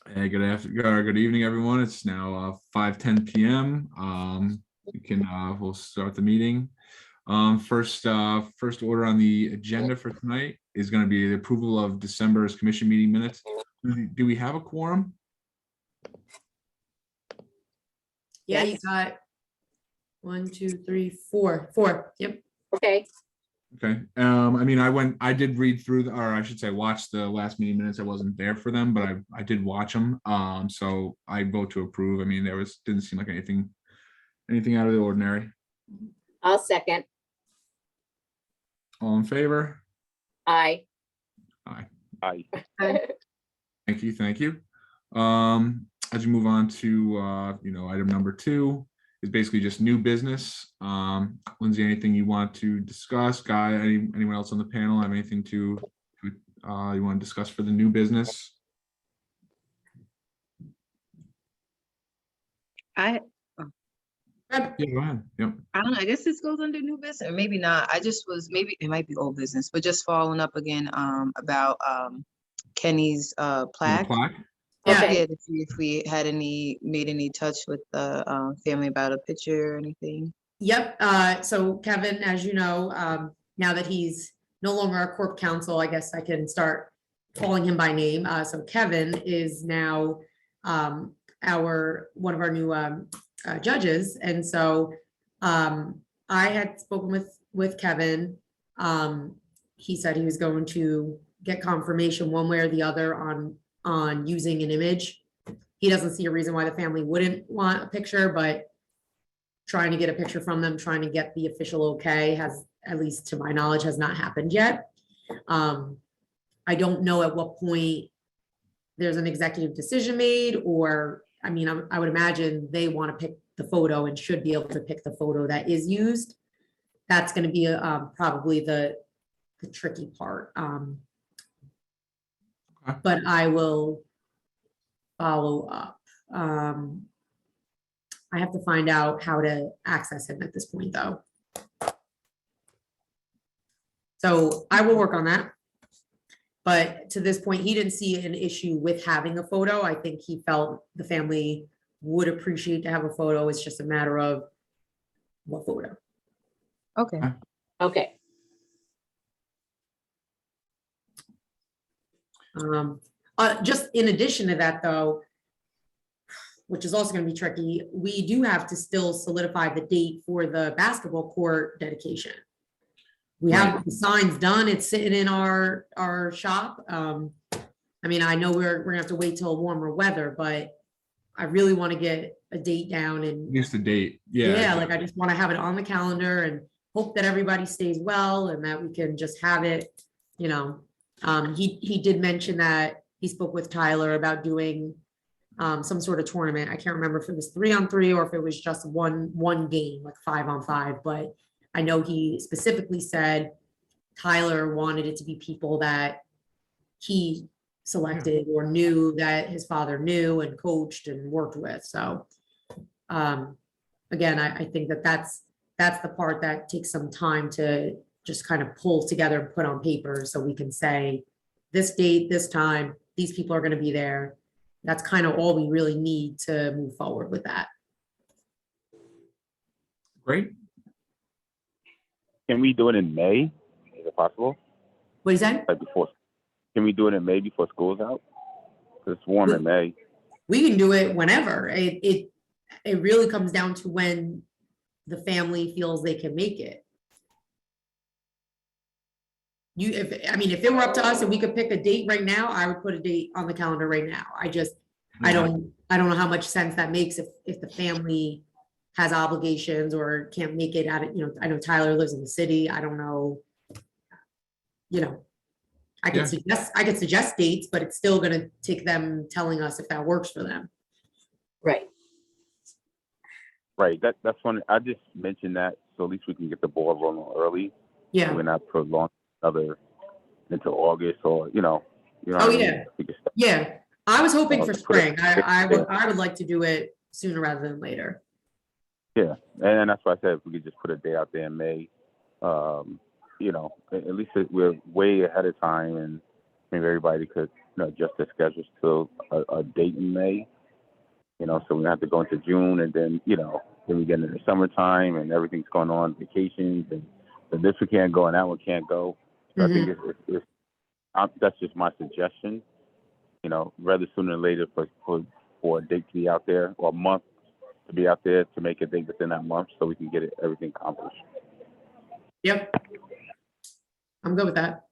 Hey, good evening, everyone. It's now 5:10 p.m. We'll start the meeting. First order on the agenda for tonight is going to be the approval of December's commission meeting minutes. Do we have a quorum? Yeah, you Yes. got 1, 2, 3, 4. 4. Yep. Okay, Okay. I did read through, or I should say, watch the last meeting minutes. I wasn't there for them, but I did watch them. So I vote to approve. I mean, didn't seem like anything out of the ordinary. I'll second. All in favor? Aye. Aye. Aye. Thank you. As we move on to, item number 2 is basically just new business. Lindsay, anything you want to discuss? Guy, anyone else on the panel have anything you want to discuss for the new business? Good. Yeah, go ahead. Yep. I don't know. I guess this goes under new business, or maybe not. Maybe it might be old business, but just following up again about Kenny's plaque. Plaque? Yeah. Okay. Yeah, to see if we had made any touch with the family about a picture or anything. Yep. So Kevin, as you know, now that he's no longer our corp counsel, I guess I can start calling him by name. So Kevin is now one of our new judges. And so I had spoken with Kevin. He said he was going to get confirmation one way or the other on using an image. He doesn't see a reason why the family wouldn't want a picture, but trying to get a picture from them, trying to get the official okay has, at least to my knowledge, has not happened yet. I don't know at what point there's an executive decision made, or, I mean, I would imagine they want to pick the photo and should be able to pick the photo that is used. That's going to be probably the tricky part. But I will follow up. I have to find out how to access him at this point, though. So I will work on that. But to this point, he didn't see an issue with having a photo. I think he felt the family would appreciate to have a photo. It's just a matter of what photo. Okay. Okay. Just in addition to that, though, which is also going to be tricky, we do have to still solidify the date for the basketball court dedication. We have the signs done. It's sitting in our shop. I mean, I know we're gonna have to wait till warmer weather, but I really want to get a date down and Just the date. Yeah. yeah, like I just want to have it on the calendar and hope that everybody stays well and that we can just have it, you know. He did mention that he spoke with Tyler about doing some sort of tournament. I can't remember if it was 3-on-3 or if it was just one game, like 5-on-5, but I know he specifically said Tyler wanted it to be people that he selected or knew that his father knew and coached and worked with. So again, I think that's the part that takes some time to just kind of pull together and put on paper so we can say this date, this time, these people are going to be there. That's kind of all we really need to move forward with that. Great. Can we do it in May? Is it possible? What is that? Like before? Can we do it in May before school's out? 'Cause it's warm in May. We can do it whenever. It really comes down to when the family feels they can make it. If it were up to us and we could pick a date right now, I would put a date on the calendar right now. I don't know how much sense that makes if the family has obligations or can't make it out of, I know Tyler lives in the city. I don't know. I could suggest dates, but it's still gonna take them telling us if that works for them. Right. Right. That's one. I just mentioned that so at least we can get the ball rolling early. Yeah. We're not prolong another until August or Oh, yeah. We can start. Yeah. I was hoping for Put it- spring. I would like to do it sooner rather than later. Yeah, and that's why I said if we could just put a day out there in May, at least we're way ahead of time, and maybe everybody could, adjust their schedules to a date in May. So we have to go into June, and then, then we get into the summertime and everything's going on, vacations, and this one can't go and that one can't go. So I think that's just my suggestion, rather sooner than later for a date to be out there, or a month to be out there, to make a date within that month so we can get everything accomplished. Yep. I'm good with that.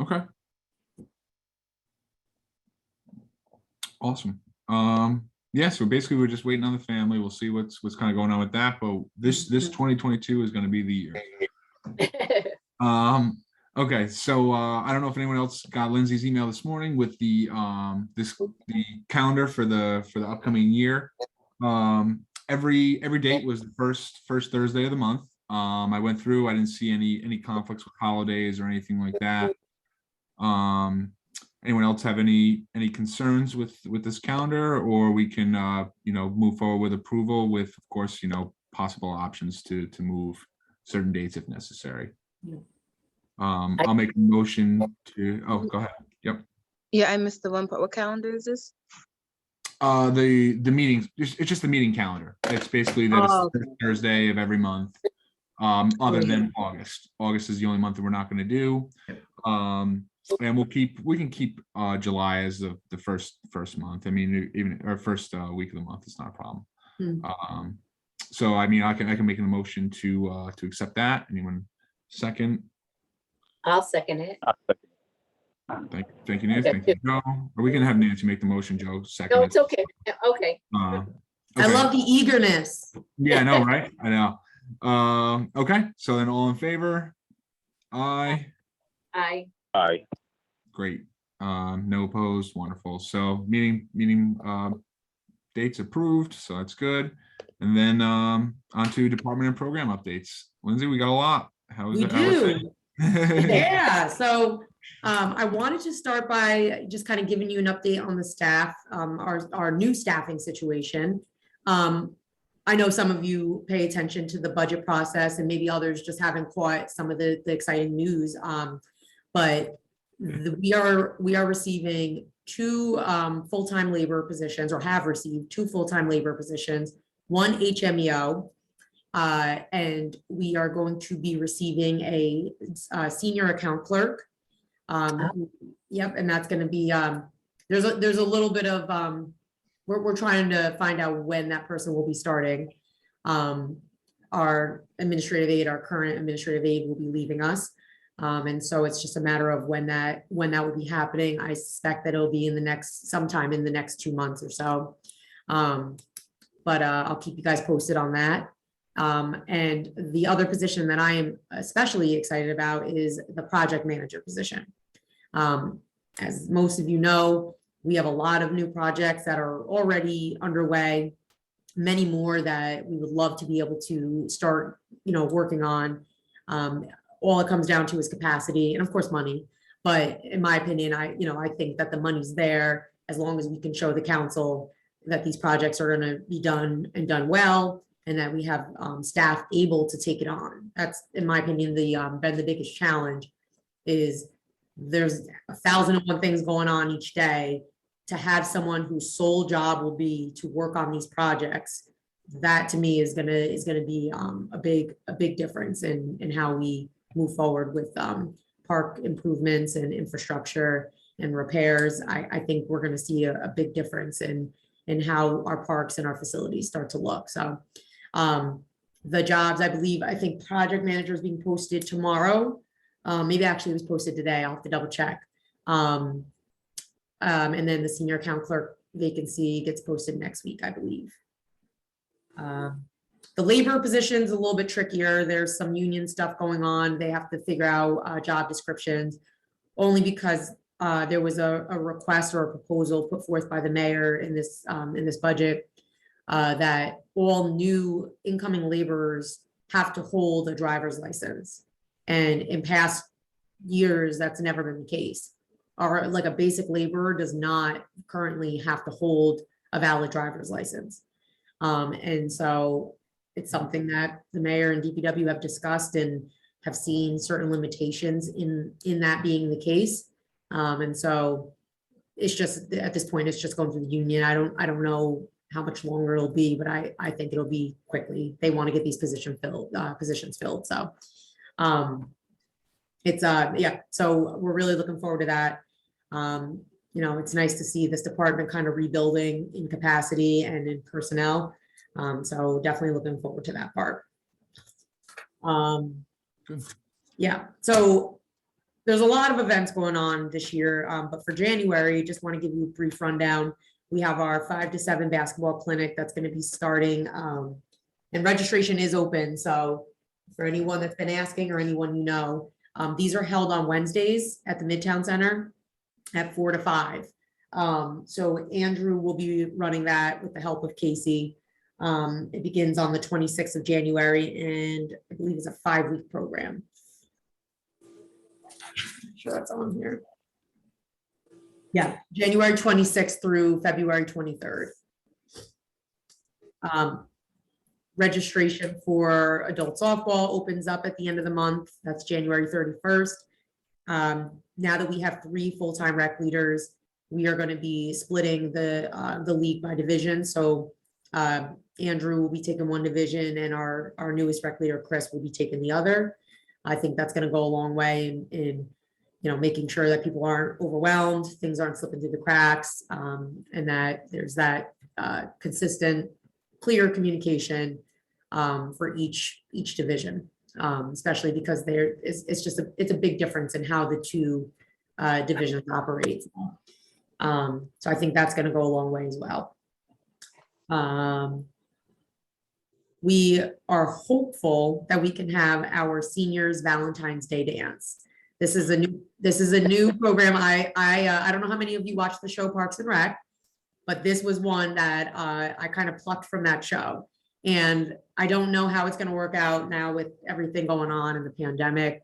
Okay. Awesome. Yeah, so basically we're just waiting on the family. We'll see what's kind of going on with that, but this 2022 is going to be the year. Okay, so I don't know if anyone else got Lindsay's email this morning with the the calendar for the upcoming year. Every date was the first Thursday of the month. I went through, I didn't see any conflicts with holidays or anything like that. Anyone else have any concerns with this calendar, or we can move forward with approval with, of course, possible options to move certain dates if necessary. Yeah. I'll make a motion to, go ahead. Yep. Yeah, I missed the one part. What calendar is this? The meetings, it's just the meeting calendar. It's basically that it's the first Thursday of every month, other than August. August is the only month that we're not going to do. And we can keep July as the first month. I mean, even our first week of the month is not a problem. So I mean, I can make a motion to accept that. Anyone second? I'll second it. Thank you, Nancy. Thank you, Joe. Are we gonna have Nancy make the motion, Joe? Second. No, it's okay. Okay. I Okay. love the eagerness. Yeah, I know, right? I know. Okay, so then all in favor? Aye. Aye. Aye. Great. No opposed. Wonderful. So meeting dates approved. So that's good. And then on to department and program updates. Lindsay, we got a lot. How is We it? How is it? do. Yeah, so I wanted to start by just kind of giving you an update on the staff, our new staffing situation. I know some of you pay attention to the budget process, and maybe others just haven't caught some of the exciting news. But we are receiving two full-time labor positions, or have received two full-time labor positions, one HMEO. And we are going to be receiving a senior account clerk. Yep, and that's going to be there's a little bit of we're trying to find out when that person will be starting. Our administrative aide, our current administrative aide, will be leaving us, and so it's just a matter of when that will be happening. I suspect that it'll be sometime in the next 2 months or so. But I'll keep you guys posted on that. And the other position that I am especially excited about is the project manager position. As most of you know, we have a lot of new projects that are already underway, many more that we would love to be able to start, working on. All it comes down to is capacity and, of course, money. But in my opinion, I think that the money's there as long as we can show the council that these projects are going to be done and done well, and that we have staff able to take it on. That's, in my opinion, been the biggest challenge. Is there's 1,001 things going on each day. To have someone whose sole job will be to work on these projects, that to me is gonna be a big difference in how we move forward with park improvements and infrastructure and repairs. I think we're gonna see a big difference in how our parks and our facilities start to look. So the jobs, I think project manager is being posted tomorrow. Maybe actually it was posted today. I'll have to double check. And then the senior account clerk vacancy gets posted next week, I believe. The labor position's a little bit trickier. There's some union stuff going on. They have to figure out job descriptions, only because there was a request or a proposal put forth by the mayor in this budget that all new incoming laborers have to hold a driver's license. And in past years, that's never been the case. Or like a basic laborer does not currently have to hold a valid driver's license. And so it's something that the mayor and DPW have discussed and have seen certain limitations in that being the case. And so it's just, at this point, it's just going through the union. I don't know how much longer it'll be, but I think it'll be quickly. They want to get these positions filled. So it's yeah, so we're really looking forward to that. You know, it's nice to see this department kind of rebuilding in capacity and in personnel. So definitely looking forward to that part. Good. Yeah, so there's a lot of events going on this year, but for January, just want to give you a brief rundown. We have our 5 to 7 basketball clinic that's going to be starting, and registration is open. So for anyone that's been asking or anyone you know, these are held on Wednesdays at the Midtown Center at 4 to 5. So Andrew will be running that with the help of Casey. It begins on the 26th of January, and I believe it's a 5-week program. Sure that's on here. Yeah, January 26th through February 23rd. Registration for adult softball opens up at the end of the month. That's January 31st. Now that we have 3 full-time rec leaders, we are going to be splitting the league by division. So Andrew will be taking one division, and our newest rec leader, Chris, will be taking the other. I think that's going to go a long way in you know, making sure that people aren't overwhelmed, things aren't slipping through the cracks, and that there's that consistent, clear communication for each division, especially because it's a big difference in how the 2 divisions operate. So I think that's going to go a long way as well. We are hopeful that we can have our seniors Valentine's Day dance. This is a new program. I don't know how many of you watch the show Parks and Rec, but this was one that I kind of plucked from that show. And I don't know how it's going to work out now with everything going on in the pandemic.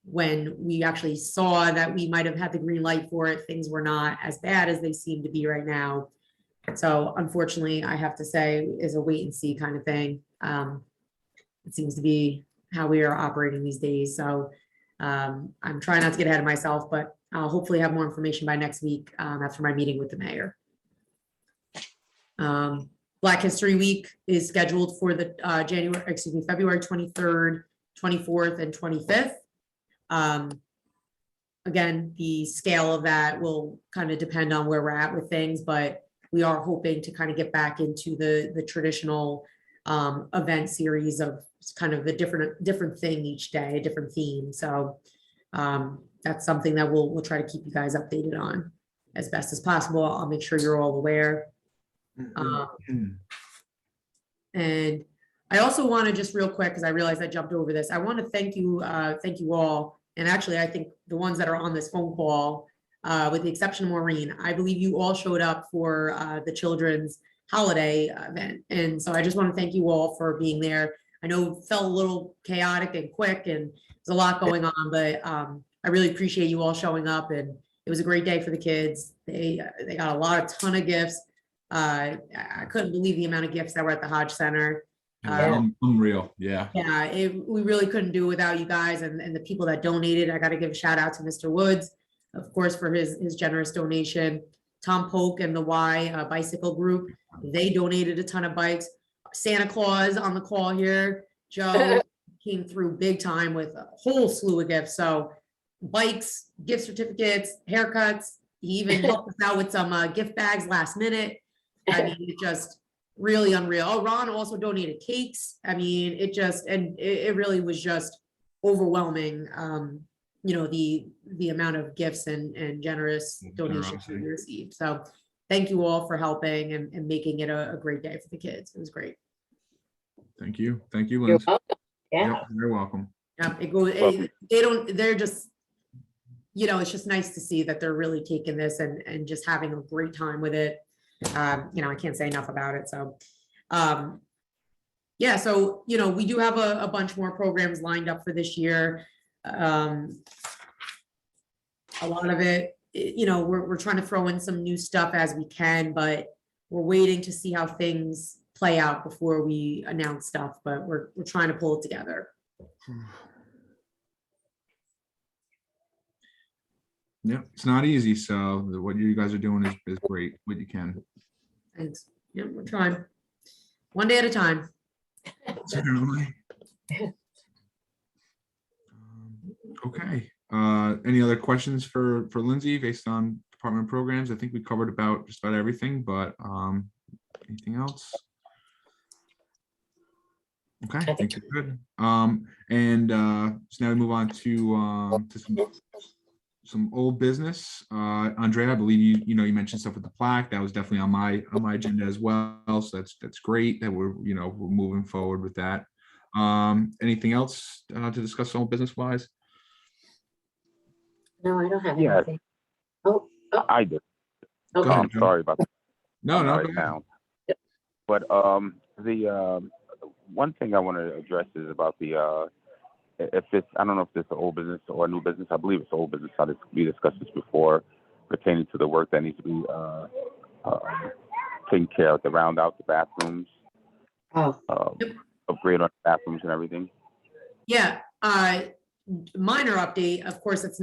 When we actually saw that we might have had the green light for it, things were not as bad as they seem to be right now. So unfortunately, I have to say, is a wait and see kind of thing. It seems to be how we are operating these days. So I'm trying not to get ahead of myself, but I'll hopefully have more information by next week after my meeting with the mayor. Black History Week is scheduled for the February 23rd, 24th, and 25th. Again, the scale of that will kind of depend on where we're at with things, but we are hoping to kind of get back into the traditional event series of kind of a different thing each day, a different theme. So that's something that we'll try to keep you guys updated on as best as possible. I'll make sure you're all aware. And I also want to just real quick, because I realized I jumped over this. I want to thank you all. And actually, I think the ones that are on this phone call, with the exception of Maureen, I believe you all showed up for the children's holiday event. And so I just want to thank you all for being there. I know it felt a little chaotic and quick, and there's a lot going on, but I really appreciate you all showing up, and it was a great day for the kids. They got a ton of gifts. I couldn't believe the amount of gifts that were at the Hodge Center. Unreal. Yeah. Yeah, we really couldn't do it without you guys and the people that donated. I got to give a shout out to Mr. Woods, of course, for his generous donation. Tom Polk and the Y Bicycle Group, they donated a ton of bikes. Santa Claus on the call here, Joe came through big time with a whole slew of gifts. So bikes, gift certificates, haircuts. He even helped us out with some gift bags last minute. I mean, it just really unreal. Oh, Ron also donated cakes. I mean, it really was just overwhelming. You know, the amount of gifts and generous donations we received. So thank you all for helping and making it a great day for the kids. It was great. Thank you. Thank you, You're Lindsay. welcome. Yeah. Yep, you're welcome. They're just, you know, it's just nice to see that they're really taking this and just having a great time with it. You know, I can't say enough about it. So, yeah, so, you know, we do have a bunch more programs lined up for this year. A lot of it, you know, we're trying to throw in some new stuff as we can, but we're waiting to see how things play out before we announce stuff, but we're trying to pull it together. Yeah, it's not easy. So what you guys are doing is great, what you can. Thanks. Yeah, we're trying. One day at a time. Certainly. Okay, any other questions for Lindsay based on department programs? I think we covered about just about everything, but anything else? Okay, I think we're good. And so now we move on to some old business. Andrea, I believe you mentioned stuff with the plaque. That was definitely on my agenda as well. So that's great that we're moving forward with that. Anything else to discuss old business wise? No, I don't have Yeah. anything. Oh, I did. Go okay. ahead, I'm Joe. sorry about that. No, I'm no, out go of ahead. town. But the one thing I want to address is about the if it's, I don't know if it's an old business or a new business. I believe it's old business. We discussed this before pertaining to the work that needs to be taken care of, to round out the bathrooms, Oh, upgrade on the bathrooms and everything. Yeah, minor update. Of course, it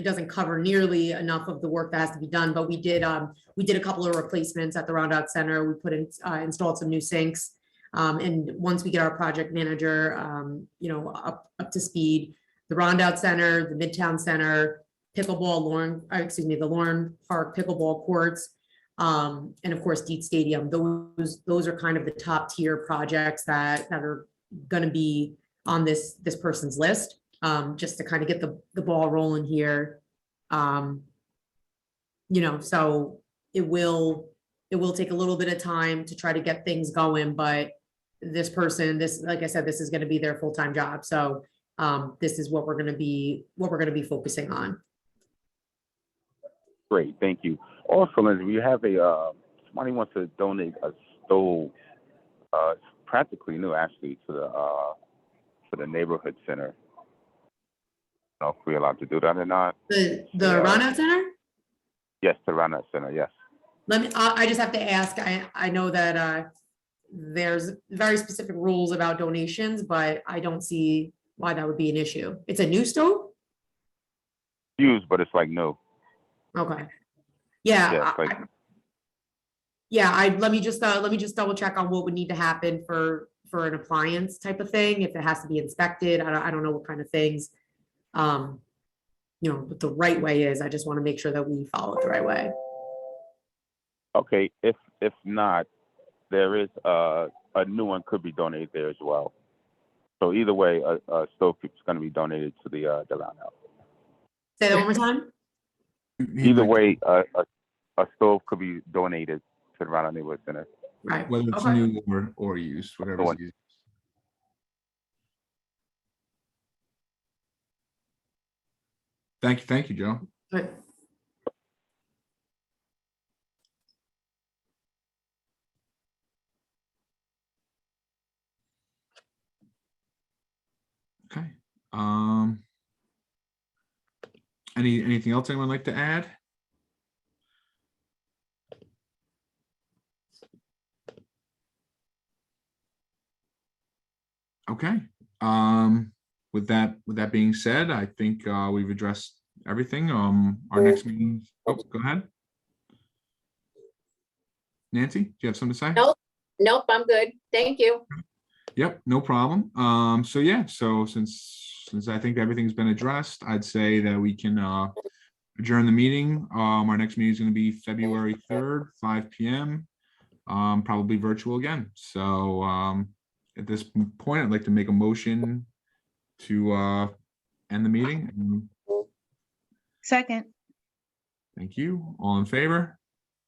doesn't cover nearly enough of the work that has to be done, but we did a couple of replacements at the Roundout Center. We put in, installed some new sinks. And once we get our project manager, up to speed, the Roundout Center, the Midtown Center, pickleball, the Lauren Park pickleball courts, and of course, Deet Stadium. Those are kind of the top tier projects that are going to be on this person's list, just to kind of get the ball rolling here. So it will take a little bit of time to try to get things going, but this person, like I said, this is going to be their full-time job. So this is what we're going to be focusing on. Great, thank you. Also, Lindsay, we have somebody wants to donate a stove. It's practically new, actually, to the neighborhood center. I don't know if we're allowed to do that or not. The Yeah. Roundout Center? Yes, to run that center. Yes. I just have to ask, I know that there's very specific rules about donations, but I don't see why that would be an issue. It's a new stove? Used, but it's like no. Okay. Yeah, Yeah, it's like let me just double check on what would need to happen for an appliance type of thing, if it has to be inspected. I don't know what kind of things. What the right way is. I just want to make sure that we follow it the right way. okay. If not, there is a new one could be donated there as well. So either way, a stove is going to be donated to the roundout. Say that one more time. Either way, a stove could be donated to the Roundout Neighborhood Center. Right. Whether it's Okay. new or used, whatever's used. Thank you, Joe. Good. Okay. Anything else anyone like to add? Okay. With that being said, I think we've addressed everything. Our next meeting. Oh, go ahead. Nancy, do you have something to say? Nope, I'm good. Thank you. Yep, no problem. So yeah, so since I think everything's been addressed, I'd say that we can adjourn the meeting. Our next meeting is going to be February 3rd, 5 p.m. Probably virtual again. So at this point, I'd like to make a motion to end the meeting. Second. Thank you. All in favor?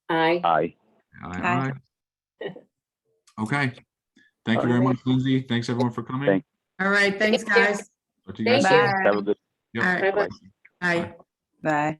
Aye. Aye. Aye. Okay. Thank you very much, Lindsay. Thanks everyone for coming. Thank All right. Thanks, Thank you. guys. Talk to you guys Thank soon. you. Bye. Have a good. Yep. All right. Bye-bye. Bye. Bye.